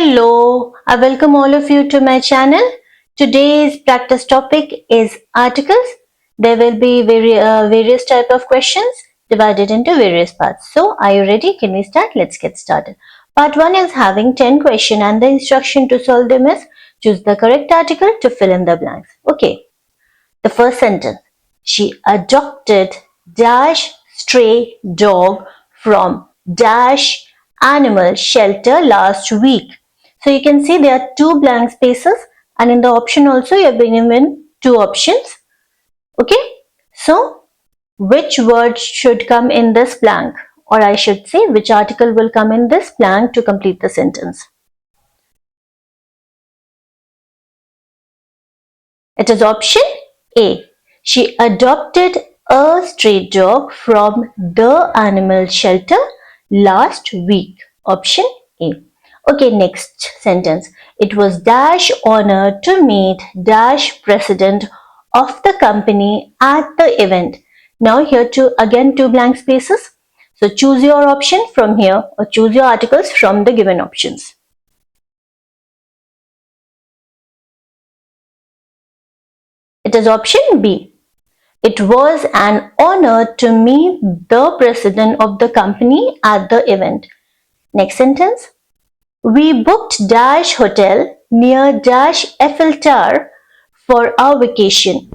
Hello, I welcome all of you to my channel. Today's practice topic is articles. There will be various type of questions divided into various parts. So, are you ready? Can we start? Let's get started. Part 1 is having 10 questions and the instruction to solve them is choose the correct article to fill in the blanks. Okay, the first sentence. She adopted dash stray dog from dash animal shelter last week. So you can see there are two blank spaces and in the option also you have been given two options. Okay. So which word should come in this blank, or I should say which article will come in this blank to complete the sentence? It is option A. She adopted a stray dog from the animal shelter last week. Option A. Okay, next sentence. It was dash honor to meet dash president of the company at the event. Now here again two blank spaces. So choose your option from here or choose your articles from the given options. It is option B. It was an honor to meet the president of the company at the event. Next sentence. We booked dash hotel near dash Eiffel Tower for our vacation.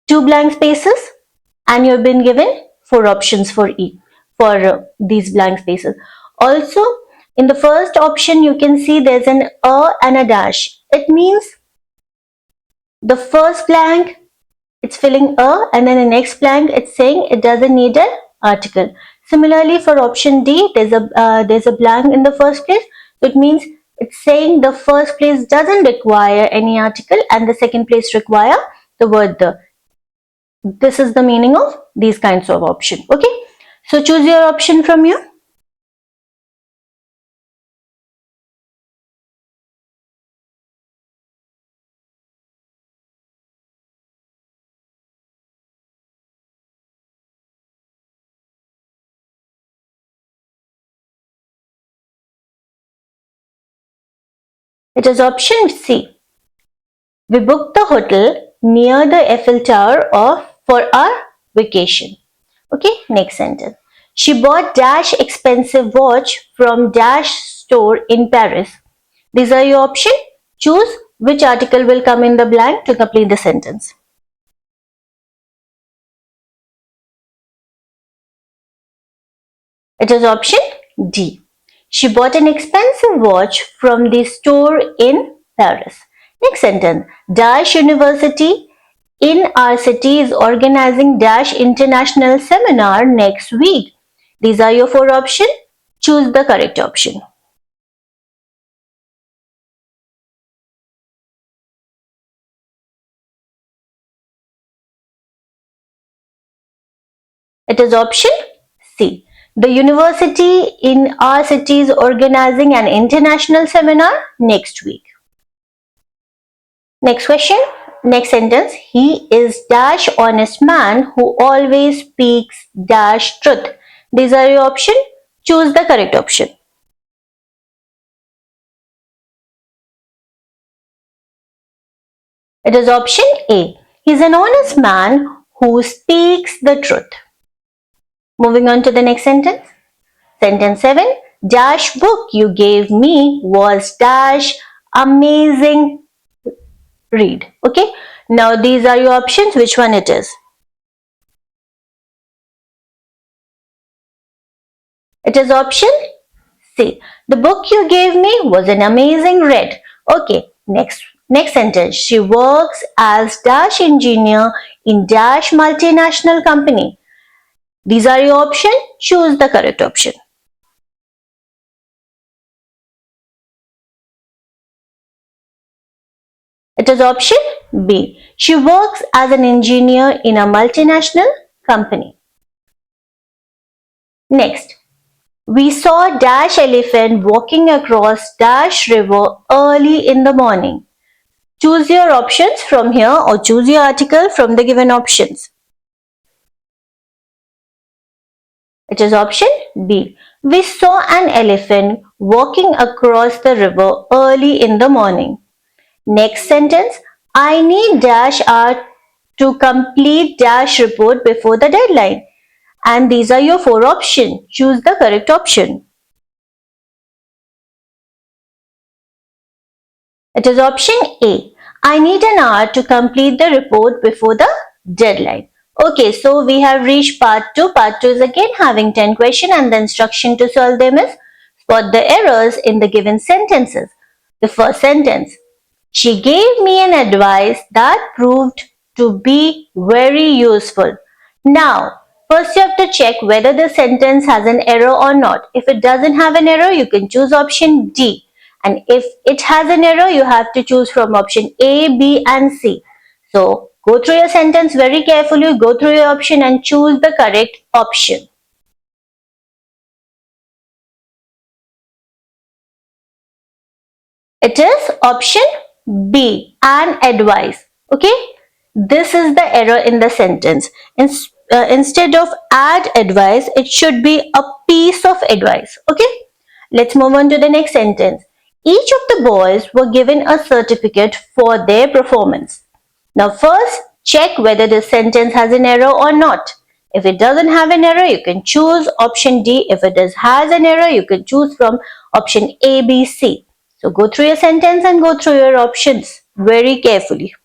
Two blank spaces and you've been given four options for these blank spaces. Also, in the first option you can see there's an a and a dash. It means the first blank it's filling a and then the next blank it's saying it doesn't need an article. Similarly for option D, there's a blank in the first place. So it means it's saying the first place doesn't require any article and the second place require the word the. This is the meaning of these kinds of option. Okay. So choose your option from here. It is option C. We booked the hotel near the Eiffel Tower for our vacation. Okay, next sentence. She bought dash expensive watch from dash store in Paris. These are your options. Choose which article will come in the blank to complete the sentence. It is option D. She bought an expensive watch from the store in Paris. Next sentence. Dash University in our city is organizing dash international seminar next week. These are your four options. Choose the correct option. It is option C. The university in our city is organizing an international seminar next week. Next question. Next sentence. He is dash honest man who always speaks dash truth. These are your options. Choose the correct option. It is option A. He is an honest man who speaks the truth. Moving on to the next sentence. Sentence 7. Dash book you gave me was dash amazing read. Okay. Now these are your options. Which one it is? It is option C. The book you gave me was an amazing read. Okay. Next sentence. She works as dash engineer in dash multinational company. These are your options. Choose the correct option. It is option B. She works as an engineer in a multinational company. Next, we saw dash elephant walking across dash river early in the morning. Choose your options from here or choose your article from the given options. It is option B. We saw an elephant walking across the river early in the morning. Next sentence, I need dash hour to complete dash report before the deadline. And these are your four options. Choose the correct option. It is option A. I need an hour to complete the report before the deadline. Okay, so we have reached part 2. Part 2 is again having 10 questions and the instruction to solve them is spot the errors in the given sentences. The first sentence. She gave me an advice that proved to be very useful. Now, first you have to check whether the sentence has an error or not. If it doesn't have an error, you can choose option D. And if it has an error, you have to choose from option A, B and C. So, go through your sentence very carefully, go through your option and choose the correct option. It is option B, an advice. Okay, this is the error in the sentence. Instead of add advice, it should be a piece of advice. Okay, let's move on to the next sentence. Each of the boys were given a certificate for their performance. Now, first check whether the sentence has an error or not. If it doesn't have an error, you can choose option D. If it has an error, you can choose from option A, B, C. So go through your sentence and go through your options very carefully.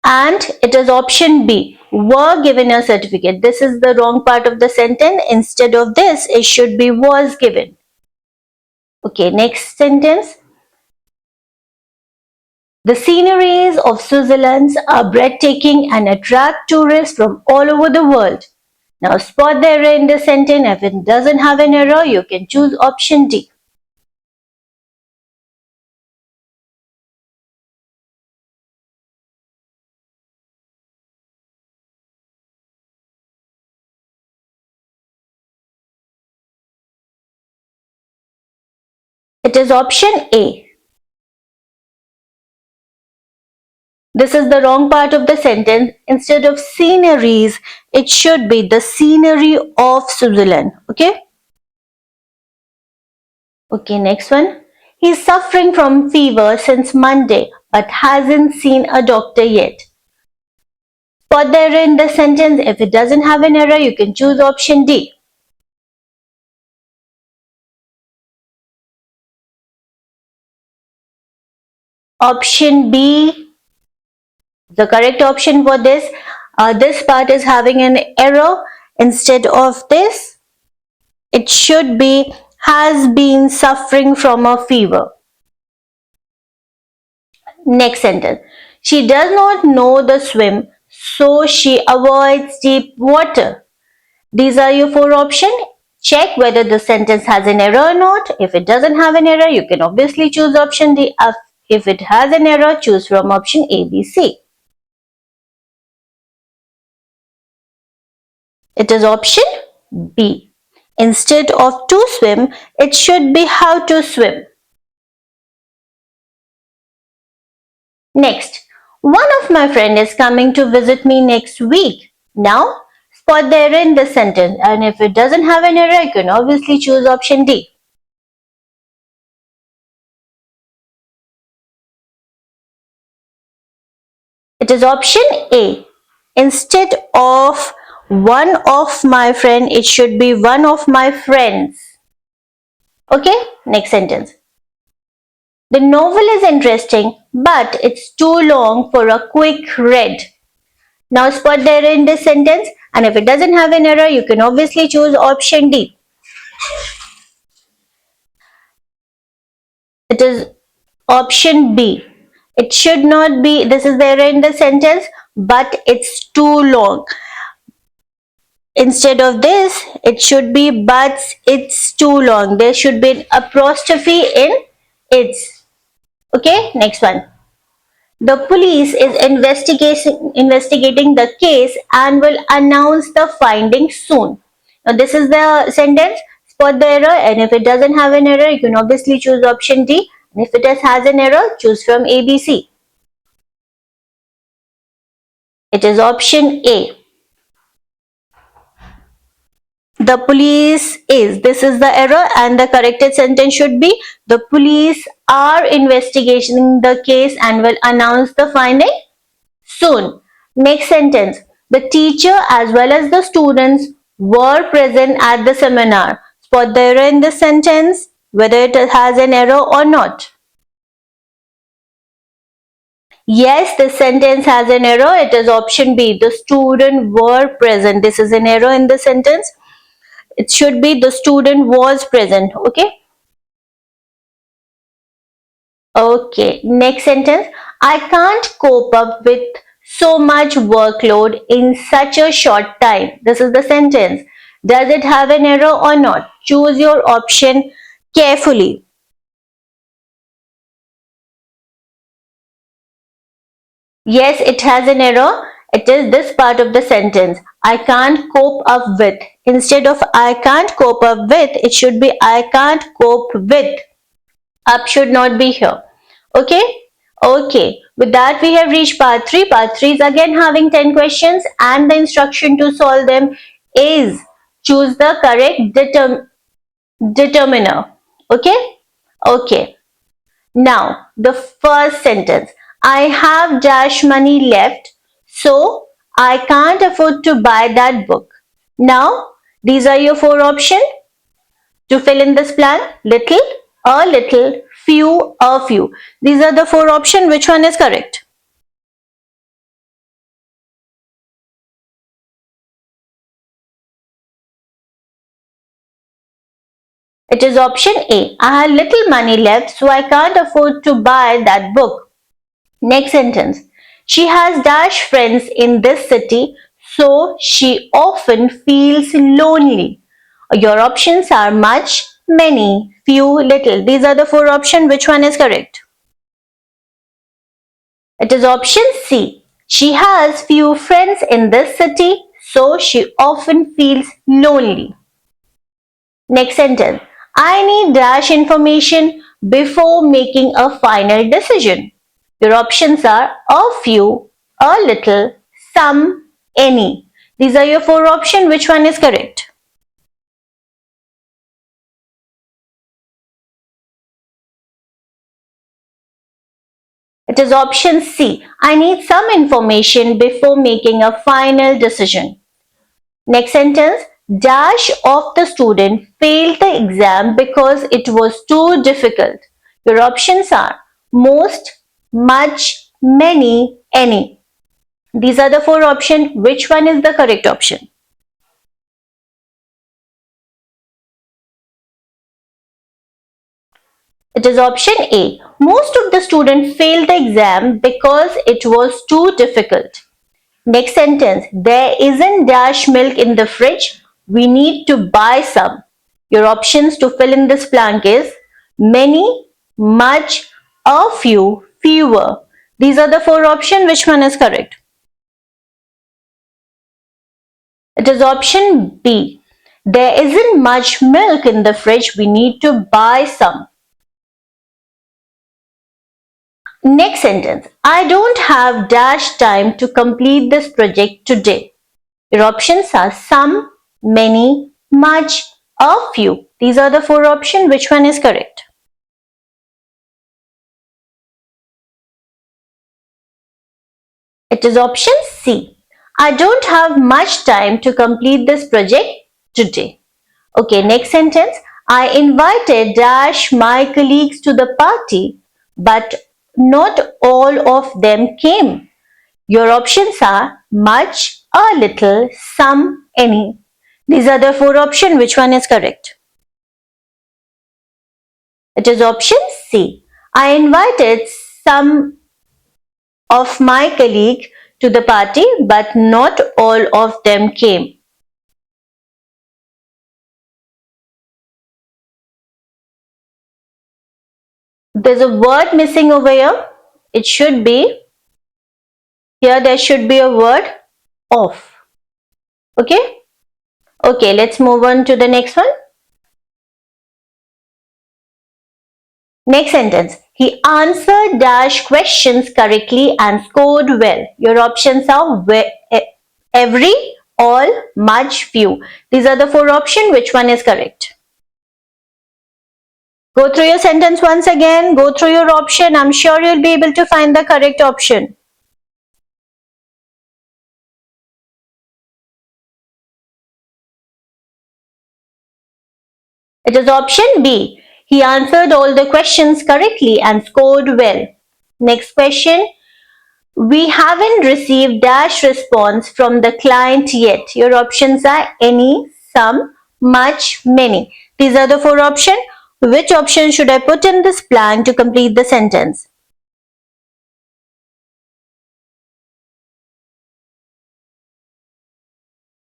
And it is option B, were given a certificate. This is the wrong part of the sentence. Instead of this, it should be was given. Okay, next sentence. The sceneries of Switzerland are breathtaking and attract tourists from all over the world. Now spot the error in the sentence. If it doesn't have an error, you can choose option D. It is option A. This is the wrong part of the sentence. Instead of sceneries, it should be the scenery of Switzerland. Okay? Okay, next one. He's suffering from fever since Monday but hasn't seen a doctor yet. Spot the error in the sentence. If it doesn't have an error, you can choose option D. Option B, the correct option for this. This part is having an error. Instead of this, it should be has been suffering from a fever. Next sentence. She does not know the swim, so she avoids deep water. These are your four options. Check whether the sentence has an error or not. If it doesn't have an error, you can obviously choose option D. If it has an error, choose from option A, B, C. It is option B. Instead of to swim, it should be how to swim. Next, one of my friends is coming to visit me next week. Now, spot the error in the sentence, and if it doesn't have an error, you can obviously choose option D. It is option A. Instead of one of my friend, it should be one of my friends. Okay, next sentence. The novel is interesting, but it's too long for a quick read. Now spot the error in this sentence, and if it doesn't have an error, you can obviously choose option D. It is option B. It should not be, this is the error in the sentence, but it's too long. Instead of this, it should be but it's too long. There should be an apostrophe in it's. Okay, next one. The police is investigating the case and will announce the findings soon. Now this is the sentence. Spot the error, and if it doesn't have an error, you can obviously choose option D. And if it has an error, choose from A, B, C. It is option B. Instead of one of my friend, it should be one of my friends. Okay, next one. The novel is interesting, but it's too long for a quick read. Now spot the error in this sentence, and if it doesn't have an error, you can obviously choose option D. And if it has an error, choose from A, B, C. It is option A. The police is. This is the error, and the corrected sentence should be the police are investigating the case and will announce the finding soon. Next sentence. The teacher as well as the students were present at the seminar. Spot the error in this sentence, whether it has an error or not. Yes, this sentence has an error. It is option B. The student were present. This is an error in the sentence. It should be the student was present. Okay. Okay. Next sentence. I can't cope up with so much workload in such a short time. This is the sentence. Does it have an error or not? Choose your option carefully. Yes, it has an error. It is this part of the sentence. I can't cope up with. Instead of I can't cope up with, it should be I can't cope with. Up should not be here. Okay? Okay. With that, we have reached part 3. Part 3 is again having 10 questions, and the instruction to solve them is choose the correct determiner. Okay? Okay. Now, the first sentence. I have dash money left, so I can't afford to buy that book. Now, these are your 4 options to fill in this blank. Little, a little, few, a few. These are the 4 options. Which one is correct? It is option A. I have little money left, so I can't afford to buy that book. Next sentence. She has dash friends in this city, so she often feels lonely. Your options are much, many, few, little. These are the 4 options. Which one is correct? It is option C. She has few friends in this city, so she often feels lonely. Next sentence. I need dash information before making a final decision. Your options are a few, a little, some, any. These are your 4 options. Which one is correct? It is option C. I need some information before making a final decision. Next sentence. Dash of the student failed the exam because it was too difficult. Your options are most, much, many, any. These are the 4 options. Which one is the correct option? It is option A. Most of the students failed the exam because it was too difficult. Next sentence. There isn't dash milk in the fridge. We need to buy some. Your options to fill in this blank is many, much, a few, fewer. These are the 4 options. Which one is correct? It is option B. There isn't much milk in the fridge. We need to buy some. Next sentence. I don't have dash time to complete this project today. Your options are some, many, much, a few. These are the 4 options. Which one is correct? It is option C. I don't have much time to complete this project today. Okay, next sentence. I invited dash my colleagues to the party, but not all of them came. Your options are much, a little, some, any. These are the 4 options. Which one is correct? It is option C. I invited some of my colleagues to the party, but not all of them came. There's a word missing over here. It should be, here there should be a word of. Okay? Okay, let's move on to the next one. Next sentence. He answered dash questions correctly and scored well. Your options are every, all, much, few. These are the four options. Which one is correct? Go through your sentence once again. Go through your option. I'm sure you'll be able to find the correct option. It is option B. He answered all the questions correctly and scored well. Next question. We haven't received dash response from the client yet. Your options are any, some, much, many. These are the four options. Which option should I put in this blank to complete the sentence?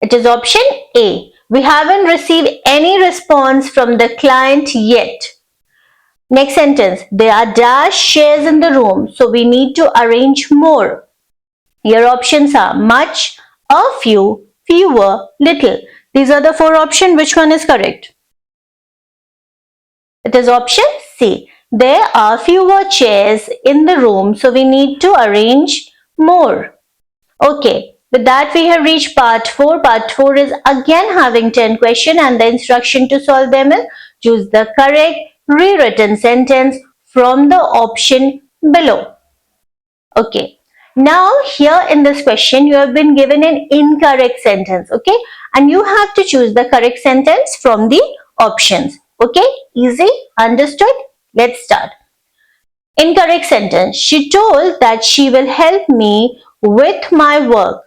It is option A. We haven't received any response from the client yet. Next sentence. There are dash chairs in the room, so we need to arrange more. Your options are much, a few, fewer, little. These are the four options. Which one is correct? It is option C. There are fewer chairs in the room, so we need to arrange more. Okay, with that we have reached part 4. Part 4 is again having 10 questions and the instruction to solve them is choose the correct rewritten sentence from the option below. Okay, now here in this question you have been given an incorrect sentence, okay, and you have to choose the correct sentence from the options. Okay, easy, understood? Let's start. Incorrect sentence. She told that she will help me with my work.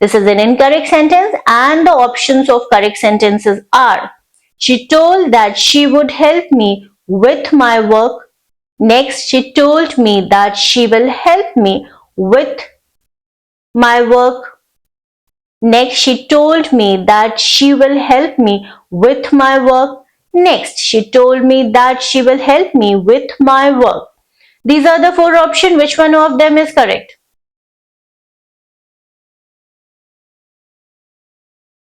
This is an incorrect sentence and the options of correct sentences are: she told that she would help me with my work. Next, she told me that she will help me with my work. Next, she told me that she will help me with my work. Next, she told me that she will help me with my work. These are the four options. Which one of them is correct?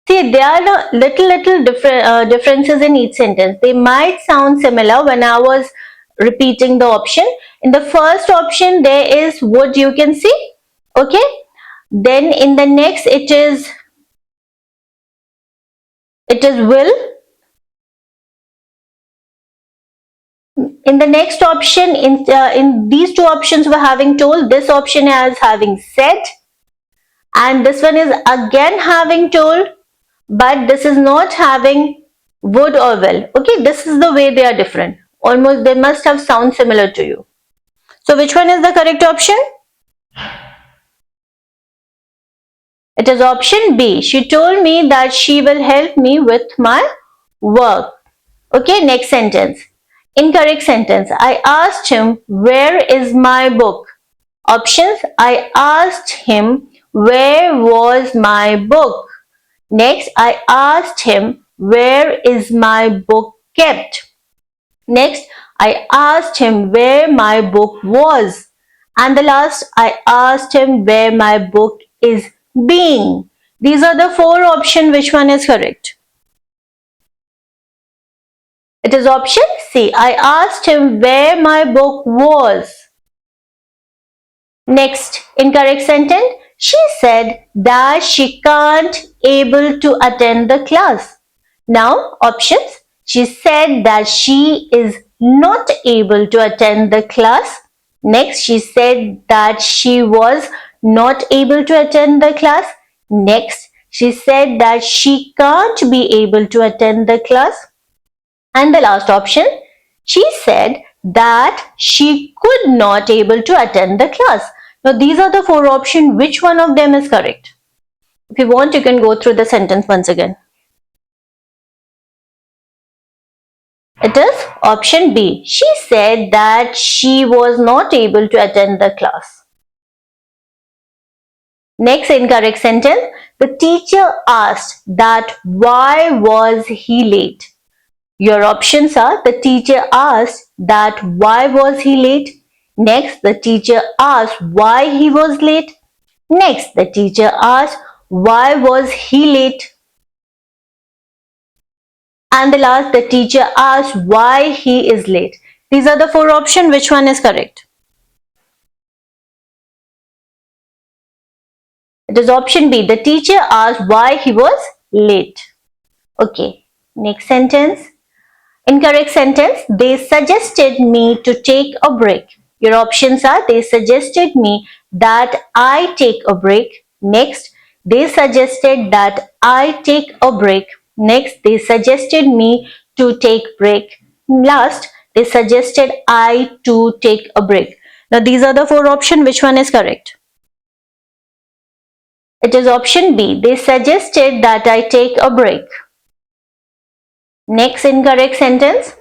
See, there are little differences in each sentence. They might sound similar when I was repeating the option. In the first option, there is would, you can see. Okay. Then in the next, it is will. In the next option, in these two options, we're having told. This option is having said, and this one is again having told, but this is not having would or will. Okay, this is the way they are different. Almost they must have sound similar to you. So which one is the correct option? It is option B. She told me that she will help me with my work. Okay, next sentence. Incorrect sentence. I asked him, where is my book? Options. I asked him, where was my book? Next, I asked him, where is my book kept? Next, I asked him where my book was. And the last, I asked him where my book is being. These are the four options. Which one is correct? It is option C. I asked him where my book was. Next, incorrect sentence. She said that she can't able to attend the class. Now, options. She said that she is not able to attend the class. Next, she said that she was not able to attend the class. Next, she said that she can't be able to attend the class. And the last option, she said that she could not able to attend the class. Now, these are the four options. Which one of them is correct? If you want, you can go through the sentence once again. It is option B. She said that she was not able to attend the class. Next incorrect sentence. The teacher asked that why was he late? Your options are: the teacher asked that why was he late? Next, the teacher asked why he was late. Next, the teacher asked why was he late? And the last, the teacher asked why he is late. These are the four options. Which one is correct? It is option B. The teacher asked why he was late. Okay, next sentence. Incorrect sentence. They suggested me to take a break. Your options are they suggested me that I take a break. Next, they suggested that I take a break. Next, they suggested me to take break. Last, they suggested I to take a break. Now these are the four options. Which one is correct? It is option B. They suggested that I take a break. Next incorrect sentence.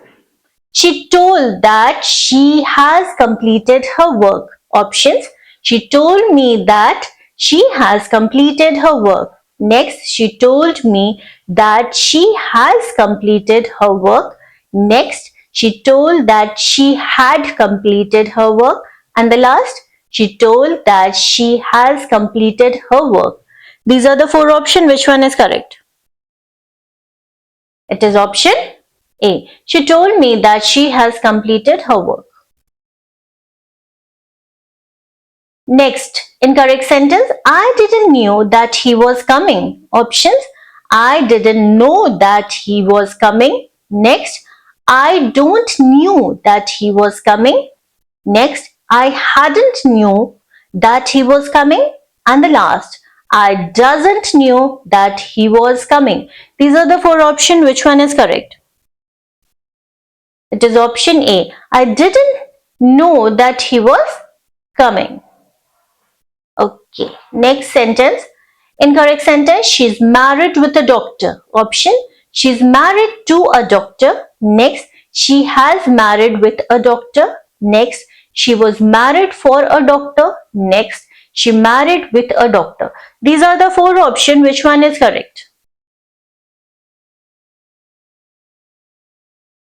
She told that she has completed her work. Options. She told me that she has completed her work. Next, she told me that she has completed her work. Next, she told that she had completed her work. And the last, she told that she has completed her work. These are the four options. Which one is correct? It is option A. She told me that she has completed her work. Next, incorrect sentence. I didn't know that he was coming. Options. I didn't know that he was coming. Next, I don't knew that he was coming. Next, I hadn't knew that he was coming. And the last, I doesn't knew that he was coming. These are the four options. Which one is correct? It is option A. I didn't know that he was coming. Okay, next sentence. Incorrect sentence. She's married with a doctor. Option. She's married to a doctor. Next, she has married with a doctor. Next, she was married for a doctor. Next, she married with a doctor. These are the four options. Which one is correct?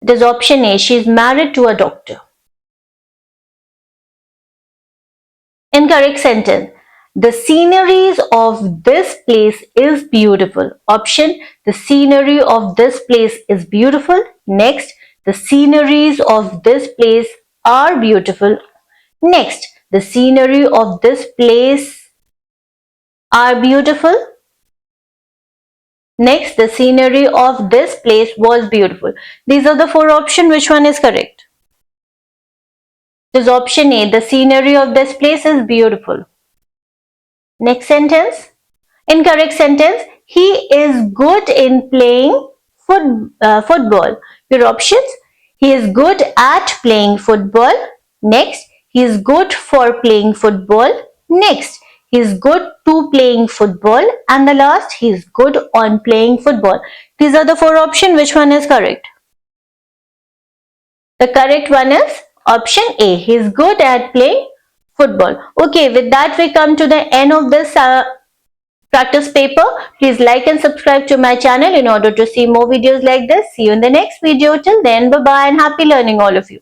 It is option A. She's married to a doctor. Incorrect sentence. The sceneries of this place is beautiful. Option. The scenery of this place is beautiful. Next. The sceneries of this place are beautiful. Next. The scenery of this place are beautiful. Next. The scenery of this place was beautiful. These are the four options. Which one is correct? It is option A. The scenery of this place is beautiful. Next sentence. Incorrect sentence. He is good in playing football. Your options. He is good at playing football. Next. He is good for playing football. Next. He is good to playing football. And the last. He is good on playing football. These are the four options. Which one is correct? The correct one is option A. He is good at playing football. Okay, with that we come to the end of this practice paper. Please like and subscribe to my channel in order to see more videos like this. See you in the next video. Till then, bye bye and happy learning all of you.